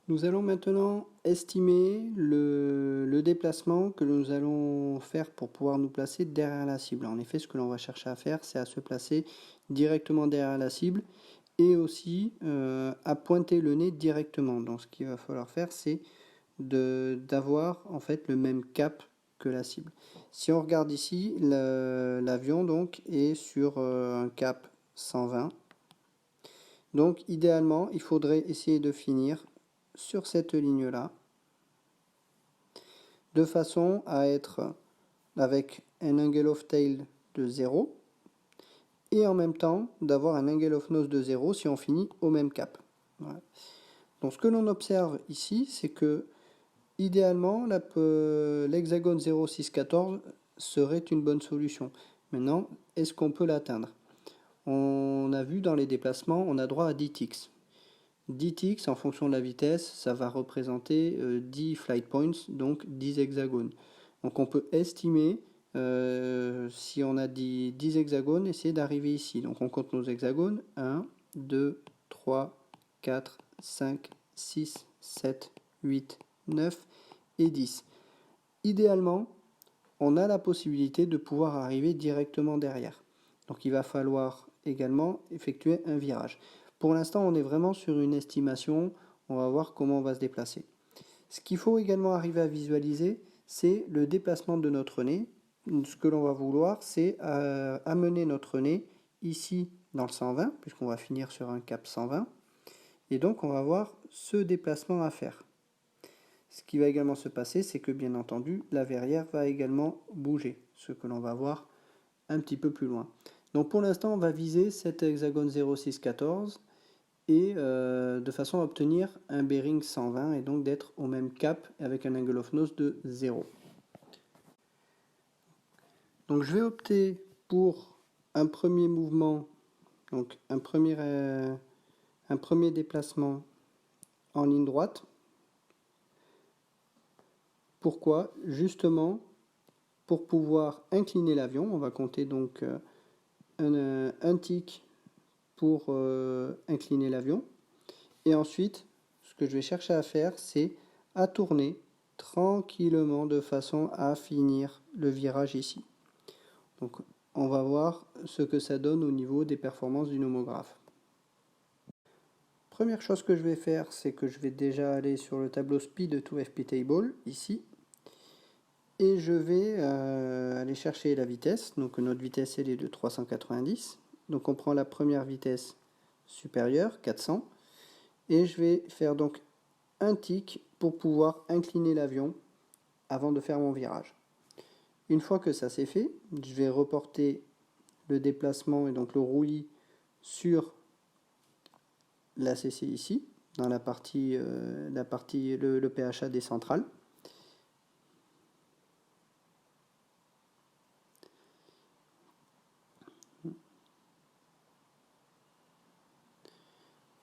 Nous allons maintenant estimer le déplacement que nous allons faire pour pouvoir nous placer derrière la cible. En effet, ce que l'on va chercher à faire, c'est à se placer directement derrière la cible et aussi à pointer le nez directement. Donc ce qu'il va falloir faire, c'est d'avoir en fait le même cap que la cible. Si on regarde ici, l'avion donc est sur un cap 120. Donc idéalement, il faudrait essayer de finir sur cette ligne-là, de façon à être avec un angle of tail de 0, et en même temps d'avoir un angle of nose de 0 si on finit au même cap. Voilà. Donc ce que l'on observe ici, c'est que idéalement l'hexagone 0,614 serait une bonne solution. Maintenant, est-ce qu'on peut l'atteindre? On a vu dans les déplacements, on a droit à 10 ticks. 10 ticks en fonction de la vitesse, ça va représenter 10 flight points, donc 10 hexagones. Donc on peut estimer, si on a 10 hexagones, essayer d'arriver ici. Donc on compte nos hexagones, 1, 2, 3, 4, 5, 6, 7, 8, 9 et 10. Idéalement, on a la possibilité de pouvoir arriver directement derrière. Donc il va falloir également effectuer un virage. Pour l'instant, on est vraiment sur une estimation. On va voir comment on va se déplacer. Ce qu'il faut également arriver à visualiser, c'est le déplacement de notre nez. Ce que l'on va vouloir, c'est amener notre nez ici dans le 120, puisqu'on va finir sur un cap 120. Et donc, on va avoir ce déplacement à faire. Ce qui va également se passer, c'est que bien entendu, la verrière va également bouger, ce que l'on va voir un petit peu plus loin. Donc pour l'instant, on va viser cet hexagone 0,614 et de façon à obtenir un bearing 120 et donc d'être au même cap avec un angle of nose de 0. Donc je vais opter pour un premier mouvement, donc un premier déplacement en ligne droite. Pourquoi? Justement pour pouvoir incliner l'avion. On va compter donc un tic pour incliner l'avion. Et ensuite, ce que je vais chercher à faire, c'est à tourner tranquillement de façon à finir le virage ici. Donc on va voir ce que ça donne au niveau des performances du nomographe. Première chose que je vais faire, c'est que je vais déjà aller sur le tableau Speed to FP Table, ici. Et je vais aller chercher la vitesse. Donc notre vitesse elle est de 390. Donc on prend la première vitesse supérieure, 400. Et je vais faire donc un tic pour pouvoir incliner l'avion avant de faire mon virage. Une fois que ça c'est fait, je vais reporter le déplacement et donc le roulis sur la CC ici, dans la partie le PHAD central.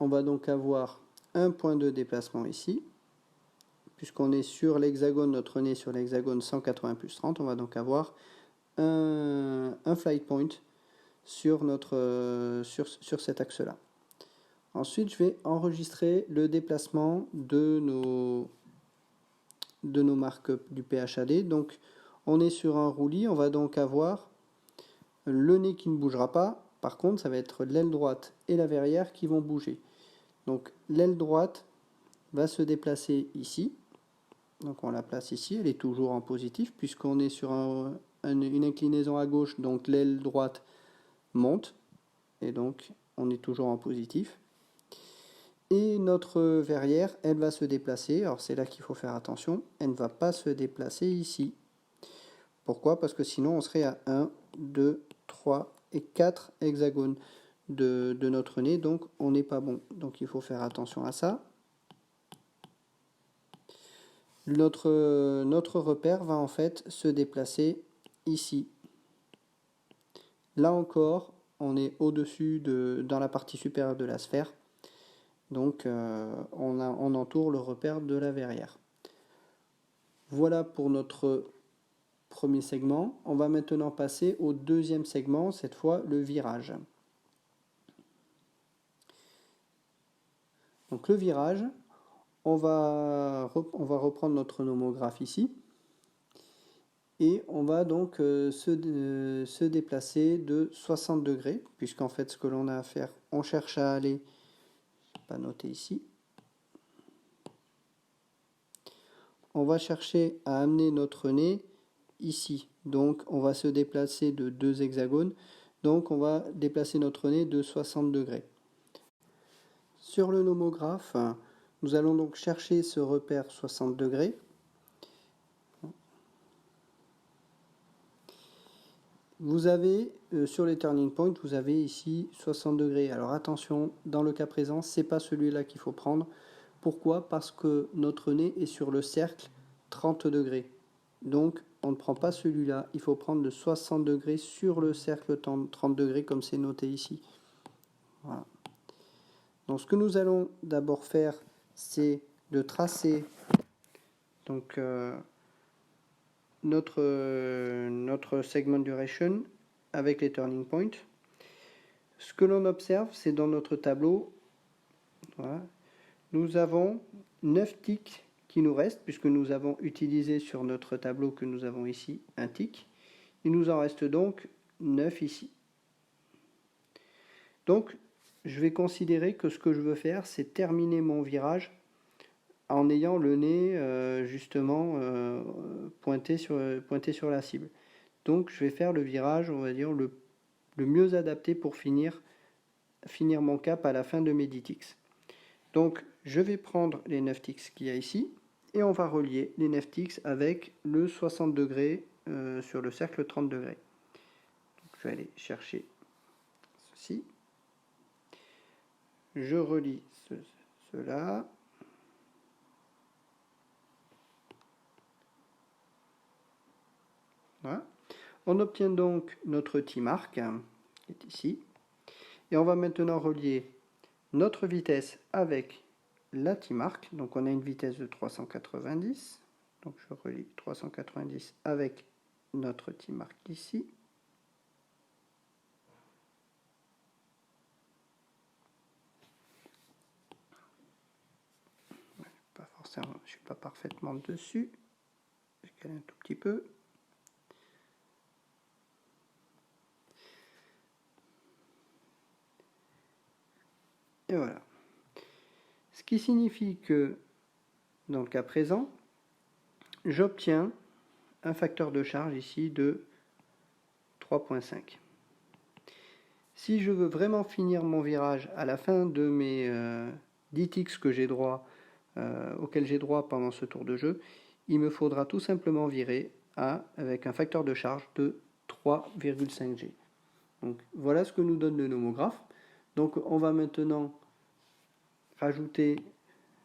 On va donc avoir un point de déplacement ici, puisqu'on est sur l'hexagone, notre nez sur l'hexagone 180 plus 30, on va donc avoir un flight point sur, sur cet axe-là. Ensuite, je vais enregistrer le déplacement de nos markups du PHAD. Donc, on est sur un roulis, on va donc avoir le nez qui ne bougera pas. Par contre, ça va être l'aile droite et la verrière qui vont bouger. Donc, l'aile droite va se déplacer ici. Donc, on la place ici. Elle est toujours en positif puisqu'on est sur une inclinaison à gauche. Donc, l'aile droite monte. Et donc, on est toujours en positif. Et notre verrière, elle va se déplacer. Alors, c'est là qu'il faut faire attention. Elle ne va pas se déplacer ici. Pourquoi? Parce que sinon, on serait à 1, 2, 3 et 4 hexagones de notre nez. Donc, on n'est pas bon. Donc, il faut faire attention à ça. Notre repère va en fait se déplacer ici. Là encore, on est au-dessus dans la partie supérieure de la sphère. Donc, on entoure le repère de la verrière. Voilà pour notre premier segment. On va maintenant passer au deuxième segment, cette fois le virage. Donc le virage, On va reprendre notre nomographe ici. Et on va donc se déplacer de 60 degrés, puisqu'en fait ce que l'on a à faire, on cherche à aller, je n'ai pas noté ici, on va chercher à amener notre nez ici. Donc on va se déplacer de 2 hexagones, donc on va déplacer notre nez de 60 degrés. Sur le nomographe, nous allons donc chercher ce repère 60 degrés. Vous avez, sur les turning points, vous avez ici 60 degrés. Alors attention, dans le cas présent, ce n'est pas celui-là qu'il faut prendre. Pourquoi? Parce que notre nez est sur le cercle 30 degrés. Donc, on ne prend pas celui-là. Il faut prendre le 60 degrés sur le cercle 30 degrés, comme c'est noté ici. Voilà. Donc, ce que nous allons d'abord faire, c'est de tracer donc, notre segment duration avec les turning points. Ce que l'on observe, c'est dans notre tableau, voilà, nous avons 9 ticks qui nous restent, puisque nous avons utilisé sur notre tableau que nous avons ici un tick. Il nous en reste donc 9 ici. Donc, je vais considérer que ce que je veux faire, c'est terminer mon virage en ayant le nez justement pointé sur la cible. Donc je vais faire le virage, on va dire, le mieux adapté pour finir mon cap à la fin de mes 10 ticks. Donc je vais prendre les 9 ticks qu'il y a ici, et on va relier les 9 ticks avec le 60 degrés sur le cercle 30 degrés. Donc, je vais aller chercher ceci. Je relie cela. Voilà. On obtient donc notre T-mark, qui est ici. Et on va maintenant relier notre vitesse avec la T-mark. Donc on a une vitesse de 390. Donc je relie 390 avec notre T-mark ici. Pas forcément, je ne suis pas parfaitement dessus. Je cale un tout petit peu. Et voilà. Ce qui signifie que, dans le cas présent, j'obtiens un facteur de charge ici de 3,5. Si je veux vraiment finir mon virage à la fin de mes 10 ticks que j'ai droit, auxquels j'ai droit pendant ce tour de jeu, il me faudra tout simplement virer avec un facteur de charge de 3,5 G. Donc voilà ce que nous donne le nomographe. Donc on va maintenant rajouter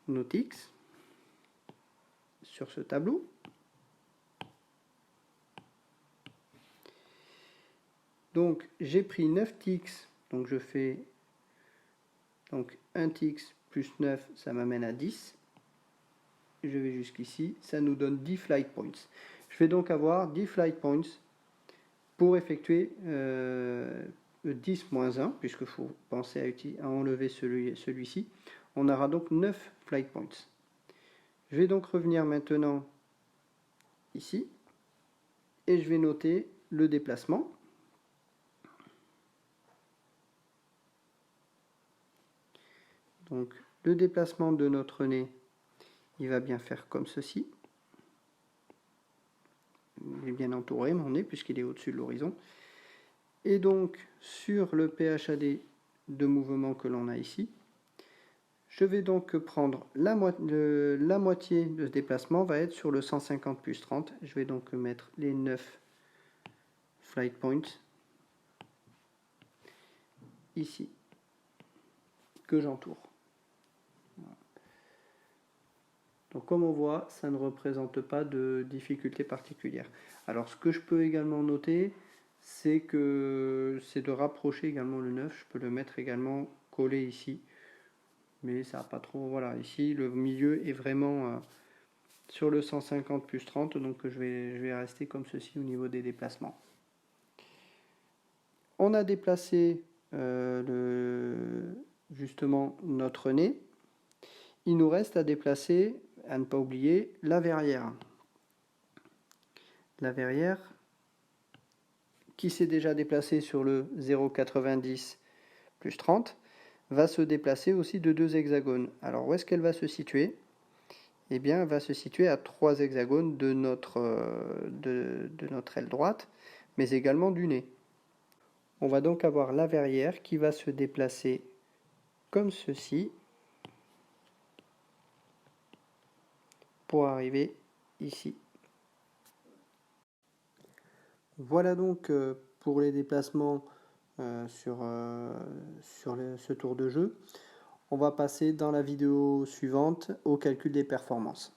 nos ticks sur ce tableau. Donc j'ai pris 9 ticks, donc je fais donc 1 tick plus 9, ça m'amène à 10. Je vais jusqu'ici, ça nous donne 10 flight points. Je vais donc avoir 10 flight points pour effectuer 10-1, puisqu'il faut penser à enlever celui-ci. On aura donc 9 flight points. Je vais donc revenir maintenant ici, et je vais noter le déplacement. Donc le déplacement de notre nez, il va bien faire comme ceci. Il est bien entouré, mon nez, puisqu'il est au-dessus de l'horizon. Et donc, sur le PHAD de mouvement que l'on a ici, je vais donc prendre la moitié de ce déplacement, va être sur le 150 plus 30. Je vais donc mettre les 9 flight points ici, que j'entoure. Donc comme on voit, ça ne représente pas de difficulté particulière. Alors ce que je peux également noter, c'est de rapprocher également le 9. Je peux le mettre également collé ici. Mais ça n'a pas trop... Voilà, ici le milieu est vraiment sur le 150 plus 30. Donc je vais rester comme ceci au niveau des déplacements. On a déplacé justement notre nez. il nous reste à déplacer, à ne pas oublier, la verrière. La verrière qui s'est déjà déplacée sur le 0,90 plus 30 va se déplacer aussi de 2 hexagones. Alors où est-ce qu'elle va se situer? Eh bien, elle va se situer à 3 hexagones de notre aile droite, mais également du nez. On va donc avoir la verrière qui va se déplacer comme ceci pour arriver ici. Voilà donc pour les déplacements sur ce tour de jeu. On va passer dans la vidéo suivante au calcul des performances.